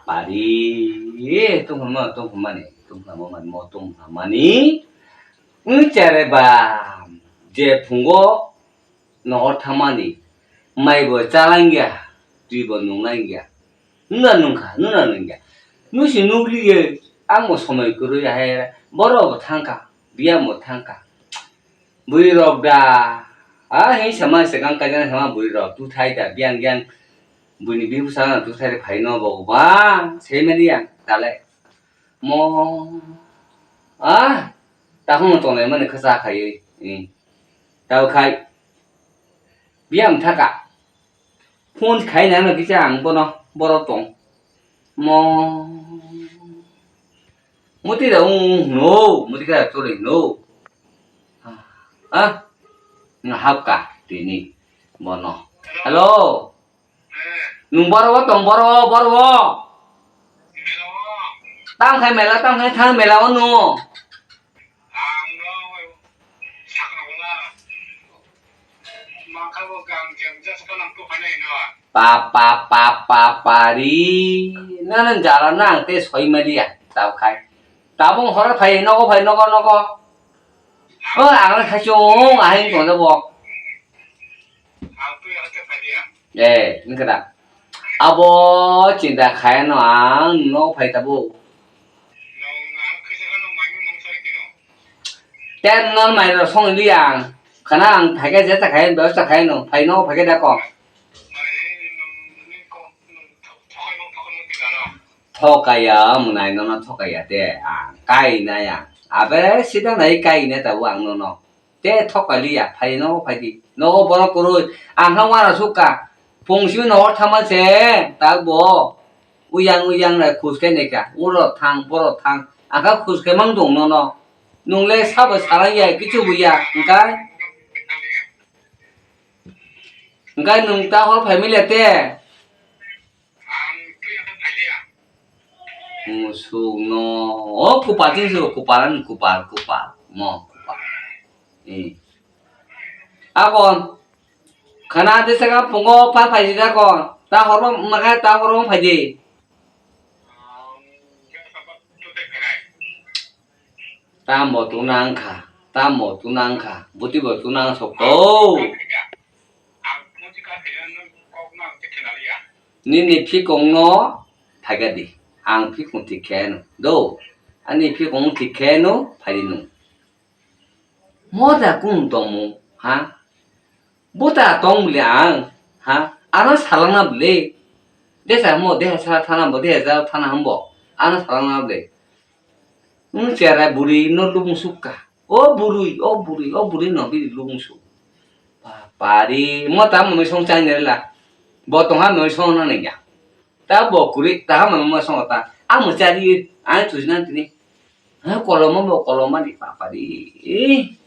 빠빠리 똥하마니 똥하마만 똥하마니 응짜레바 제 풍고 너 타마니 마이버 짜랑게 뒤버 농랑게 누나는가 누시 누리에 아무 소매 그러야 해 뭐라고 탄가 비야 못 탄가 무이럽다 아 해서만 세간까지는 해만 무이럽 두 타이다 비앙비앙 무니 비부사는 두 타이를 파이 넣어보고 봐 세면이야 달래 뭐아 따홍은 동네만 그 사카이 따오카이 비암 타가 폰 카이나는 그냥 뭐라 똥 못이다 no 못이다 소리 no à học cả tí nị bọn nó hello nung baro tong baro tao khai mày là tao khai thang mày là ông nó pa na는 잘하나 때 소이 말이야 tao khai tao không hỏi phải nó có 안 하죠. 아니 돈도 뭐. 예, 그러니까 아버 진짜 가야노 안 너 파이다보. 땐 넌 말로 송리양. 그냥 파게 제다 가야 몇사 가야노. 파이노 파게 되고. 토가야 문화에 너나 토가야 돼. 아, 까이나야. 아베 시당 나이 까이네 다 왕노 너. 때 토가리야 파이노 파이디. 너 뭐라 그러 안 항와라 줄까? 봉시 너 타마세 딱뭐 우양 나 쿠스케니까 우로탕 보로탕 아까 쿠스케 망동 너너 농래 사버 사랑이야 그치 뭐야 그러니까 농다 홀 패밀리 때 무슨 쿠파 진수 쿠파는 쿠파 뭐 쿠파 아건 khana thế sao phong phát phải gì ra còn ta hỏi mà cái ta hỏi phải gì ta một tu năng khả bút đi một tu năng sọc đâu nên đi phi công nó phải cái gì ăn phi công thịt kén đâu anh đi phi công thịt kén nó phải đi nung mỗi ta cũng đồng hả 뭐다 동물이야 하 아는 사랑나 볼래 내가 뭐 내가 타나 뭐 내가 타나 한번 아는 사랑나 볼래 제가 부리 너 루붕숙까 부리 너비 루붕숙 파리 뭐다 뭐 성장이라 뭐 동안 너 성하는 게 다뭐 그리 다 하면 뭐 성었다 아무 자리 안 두지는 되니 콜로만 디 파리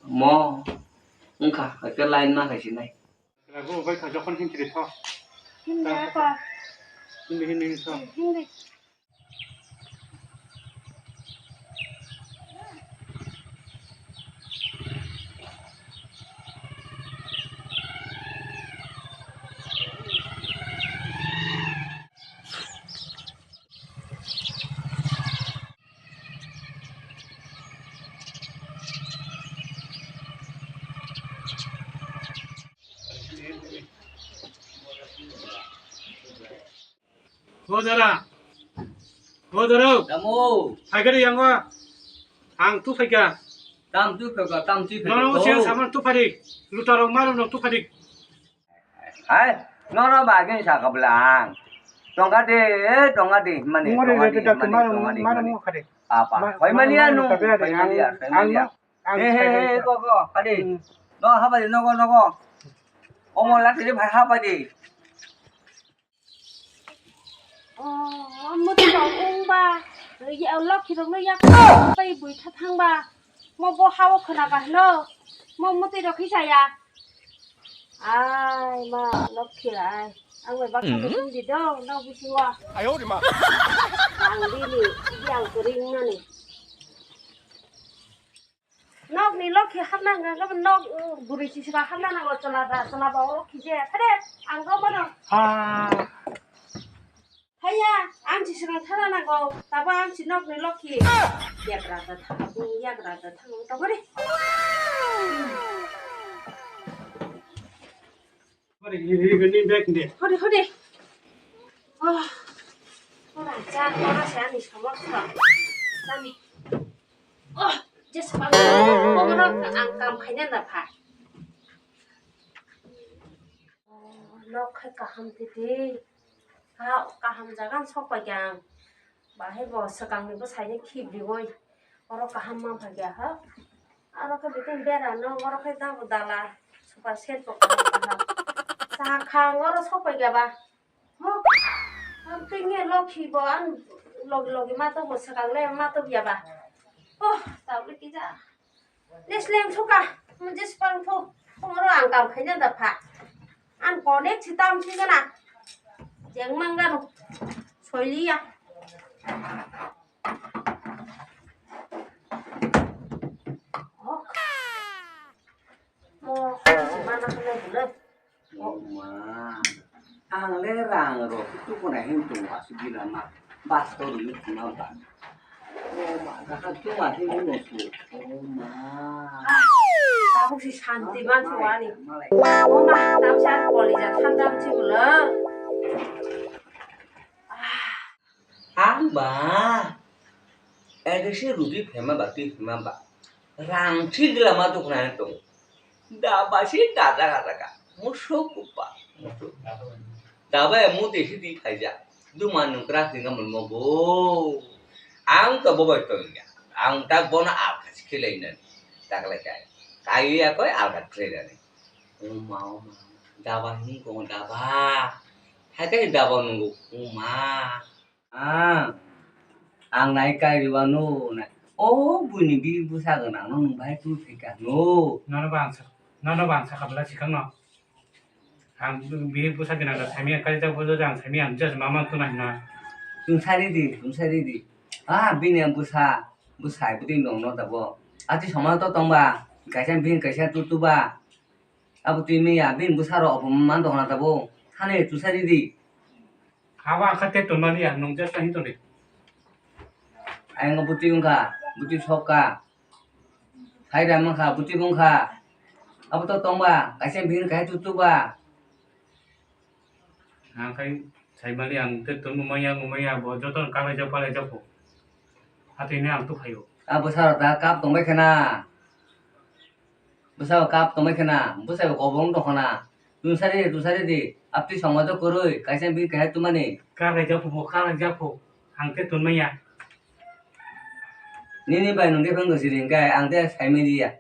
뭐 응가 cái line nó phải gì này là cô với cả cho con hình chỉ để thôi hình ra qua hình sao hình đi vô đâu Damo phải cái gì ăn qua hàng tu phải kìa tam tu nó chia sắm tu phải đi lúc tao đâu mà nó tu phải đi ai nó bà cái sao gặp làng trong cái đi mà đi phải mà lia nu phải mà lia he có cái đi nó hấp đi nó có ông lát thì phải hấp đi một chồng ông ba rồi giờ lóc thì nó yak tay bụi thắt hang ba mà bo hao khờ nào nó mà tí đó khi sao à ai mà lóc thì lại anh phải bắt cái gì đâu đâu bị xua ai ơi mà đang đi nè đang cái ring nè nó này lóc thì hấp năng nó nó bụi chỉ là hấp năng nó cho là bảo lóc thì thế đấy ăn có bao đâu 하야 안치시랑 타라나고 나봐 안치 넉네 럭키 야그라다 타고 야그라다 타고 떠버리 Pare iga ni bekinde. 허리 자 허라시 아니 샤먹어 자니 이제 사방 먹으러 안감 가냐나 봐 럭할까 함디디 가함자간 속박양 마해보 서강리고 사이에 키비고 어럭가 함만 파게하 어럭가 비튼 베라노 어럭가 다보달라 소파 셋도 사강 어럭 속박야바 tinggi loki boan logi mata bos sekarang le mata biaba tahu lagi kita neslem suka menjadi sepang tu orang angkam kayaknya dapat an konek hitam sih kan yang mangga soili ya mau gimana kena dulu ang lerang ro itu ko na hintu wa sibila ma basto ru na ba ma ka tu ma thi mo su ma 나 혹시 산티만 좋아하니? 엄마 남산 걸리자 탄담치 불러. ang ba ada si rubi phema ba ti phema ba rang thi la ma tu na to da ba si da da ka mo so ku pa dabai mu te si ti khai ja du man nu kra singa mon mo bo ang to bo ba to ya ang ta bo na a kha si lai na ta ka lai kai ya ko a ka tre da ni ma da ba ni ko da ba hai cái da ba nu ko ma ang nai kai ri ba no na o bu ni bi bu sa ga na no bai tu fi ka no 나는 방사 갑라 지강나. 안 미리 부사기나 세미까지 다 보자장 세미 안 져서 마만 떠나나. 좀 살이디 아 비냥 부사 부사이 부딩 농노 다보 아직 정말 또 동바 가산 빈 가산 뚜뚜바 아부 뛰미야 빈 부사로 업만 동나 다보 산에 두 살이디 아와 그때 돈 말이야 농자 산이더래. 아잉가 부띠군가 부띠 속가 사이라만가 부띠군가 아부 또 동바 가산 빈 가산 뚜뚜바 아 cái sai mà liền cái tuần ngumaya bo cho tuần cái cho phải cho phụ à thì này ăn tu phải 아 부사로 다 깝 동백 하나 부사로 깝 동백 하나 부사로 고봉 동하나 두 살이디 앞뒤 정마도 거르이 가산 빈 가산 뚜마니 cái cho phụ ăn cái tuần maya 니니 바이 농게 번 것이니까 앙대 삶이디야